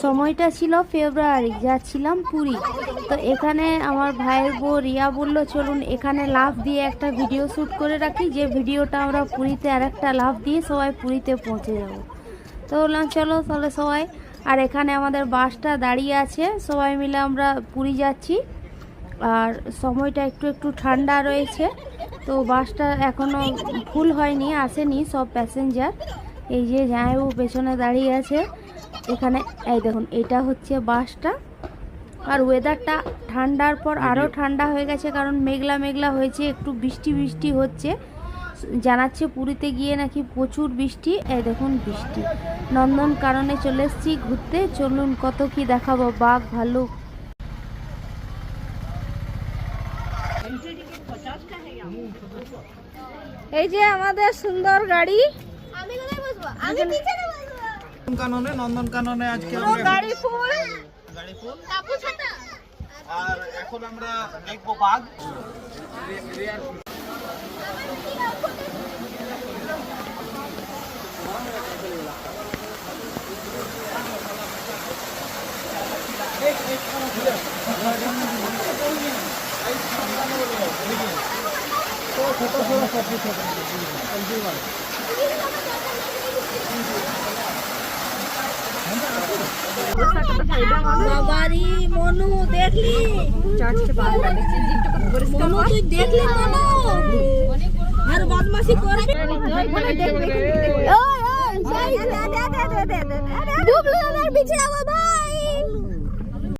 সময়টা ছিল ফেব্রুয়ারি, যাচ্ছিলাম পুরী। তো এখানে আমার ভাইয়ের বউ রিয়া বলল চলুন এখানে লাফ দিয়ে একটা ভিডিও শ্যুট করে রাখি, যে ভিডিওটা আমরা পুরীতে আর একটা লাফ দিয়ে সবাই পুরীতে পৌঁছে যাব। তো বললাম চলো তাহলে সবাই। আর এখানে আমাদের বাসটা দাঁড়িয়ে আছে, সবাই মিলে আমরা পুরী যাচ্ছি। আর সময়টা একটু একটু ঠান্ডা রয়েছে, তো বাসটা এখনও ফুল হয়নি, আসেনি সব প্যাসেঞ্জার। এই যে জামাইবাবু পেছনে দাঁড়িয়ে আছে এখানে, এই দেখুন এটা হচ্ছে বাসটা। আর ওয়েদারটা ঠান্ডার পর আরও ঠান্ডা হয়ে গেছে, কারণ মেঘলা মেঘলা হয়েছে, একটু বৃষ্টি বৃষ্টি হচ্ছে। জানাচ্ছে পুরীতে গিয়ে নাকি প্রচুর বৃষ্টি। এই দেখুন বৃষ্টি। নন্দনকাননে চলে এসেছি ঘুরতে, চলুন কত কি দেখাবো, বাঘ ভাল্লুক। এই যে আমাদের সুন্দর গাড়ি। আমি কোথায় বসবো? আমি পিছনে বসবো। নন্দনকাননে আজকে পুরো গাড়ি ফুল। গাড়ি ফুল। কাপু ছাতা। আর এখন আমরা দেখবো বাঘ। বাবারি মনু দেখলি? মনু তুই দেখলি মনু? আর বদমাশি করবে। ডুবলো আমার পিছে আমার ভাই।